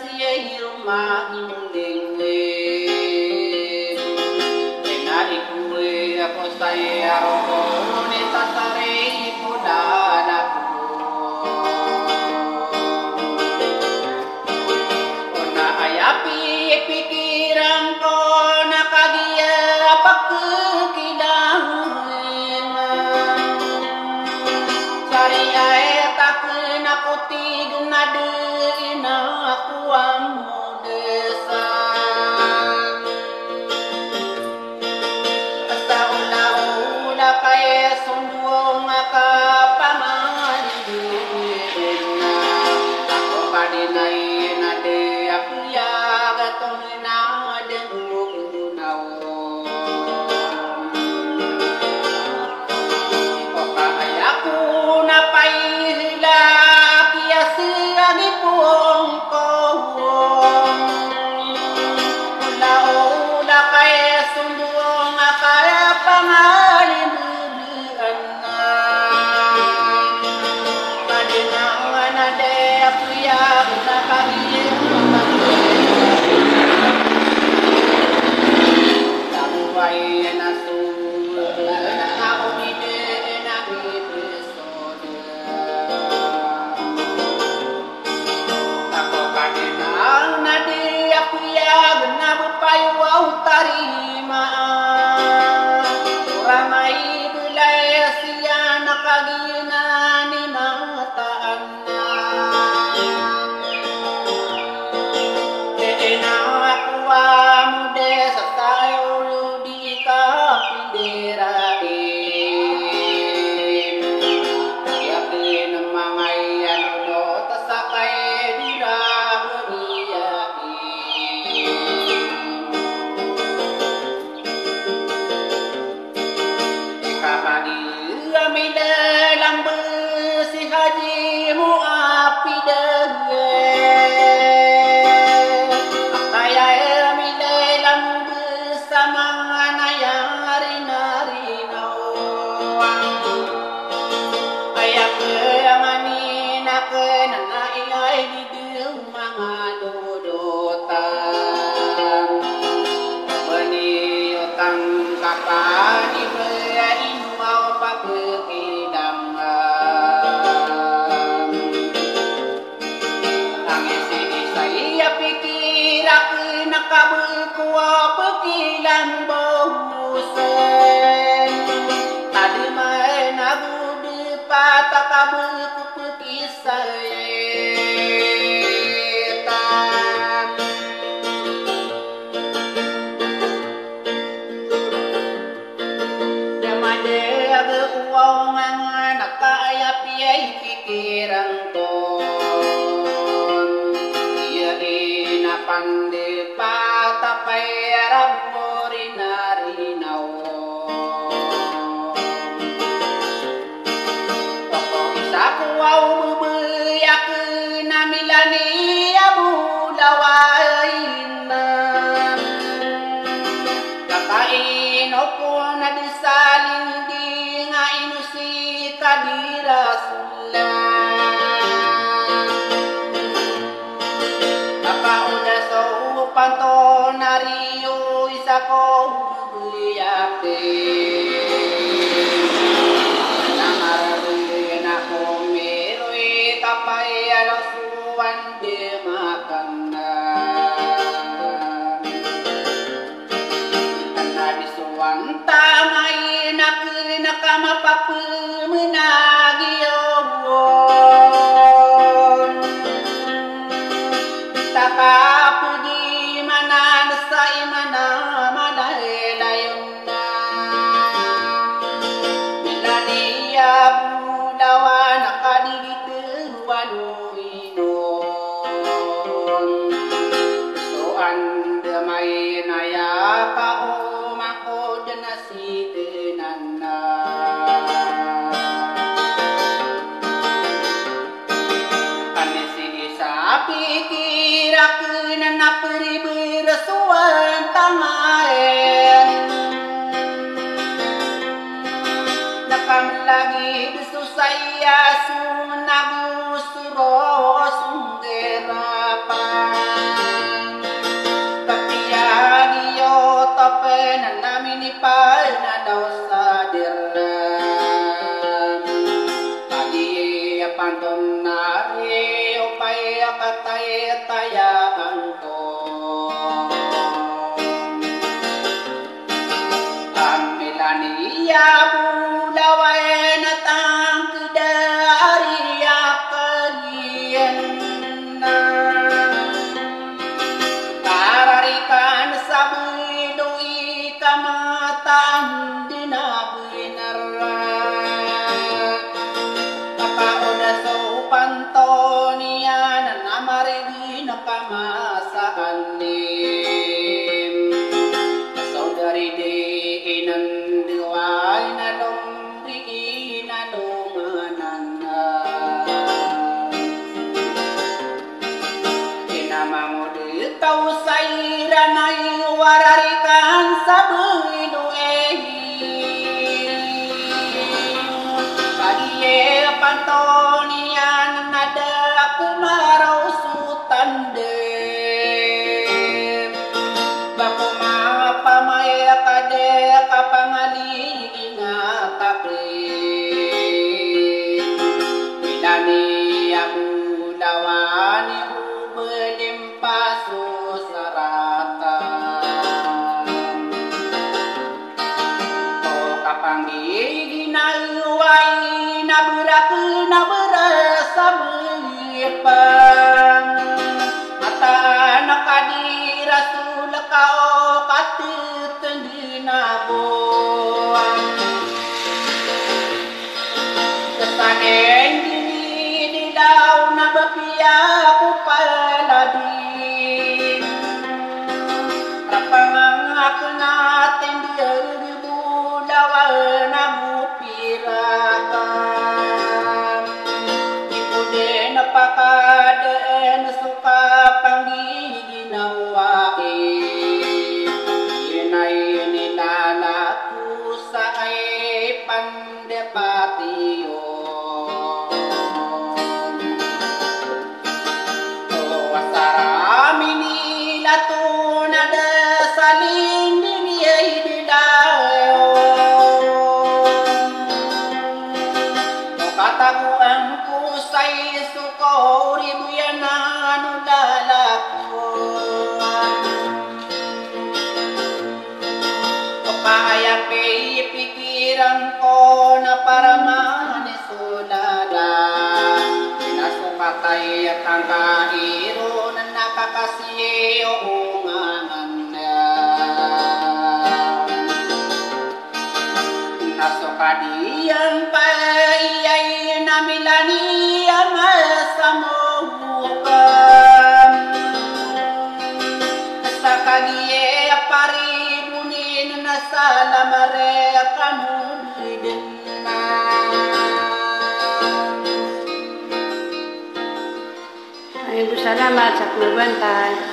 siya rumah munding Enarikuwe ako saya roko ni tatare ipudadaku Ona ayapi pikiran ko nakagiya pagkikilang Sari ay takun ako tigong nadain ako ang mudesan Asa ula-ula kaya sunduong akapangalibin na Ako pa din ay nadayapiyag atong nadengmunaw O kaayako na paihila kaya siyagi pong kohong Ula-ula kaya sunduong akaya pangalibulian na Kadinangan na deyapiyag na kagiyang Tamuay na suwa na kaumide na ipisoda Ako kadinang nadiyapiyag na bupayaw tarimaan Uramay bulay siya nakagina ni nataan na Kena ako amude sa tayo di ka pindirain Yakin ang mga ano do tasakay dira beriyain Kapagi kami dalam besi hajimu api dege Kaya kami dalam bersama yang hari-hari Kaya kemani nak nana iay di dalam mga dodotan Bani utang kapan ibayin mau pagkikilangan Ang isi-isay pikirak nakabulkuwa pagkilang bahusen Tadi may nagudipa takabulku pagkisayetan Yamadega uwangan nakayapiyay pikiran ko Iya inapande patapay rabo rinarinaw Toko isa ko aw bubuyak na milani abulawain Kakain ako na disalin di nga inusi kadirasulan Kapauda sa upan to nariyo isa ko bubuyakin Namarabin ako mero'y kapay alasuan di makanan Nadisuan tamay nakamapapulmenagiyawon Takapudi manan sa imana manaylayon na Milaniya bulawa nakadigit waluinon So andamay nayaka umako danasitenan na Anisi isa pikirak na naperibirasuan tangain Nakam lagi susaya sunagusuro sunggerapan saanim saudari di inanduay na lomri na lumanana inamang tau sairanay wararikan sa buido Pagiye pantonian nada aku marau sutande Baku mapa maya kade kapangali ingatape Bilani aku lawani ubedim pasu sarata Oh kapangi ginawai Naburaku naburasa berpang Mata anak adi rasul kau kata tendina buang Kesaden diri di daun nabapia kupaladin Rapang aku naten dia budawa namu pirakan Napakadaan suka panggiginawae Yenay nilalaku sa ay pandepatiyo Wasarami nila tunada saling diniyay didayo Kataguan ko sa'y suko ribuyan na nudalakuan Kapaayapay pikiran ko na para manisulada Pinasukatay at ang kairo na nakakasiyo Nasukadiyan pa'y namilani ang masamukan Sa kagiye paribunin na sa lamare kanudin na Ay, salamat sa pagbantay.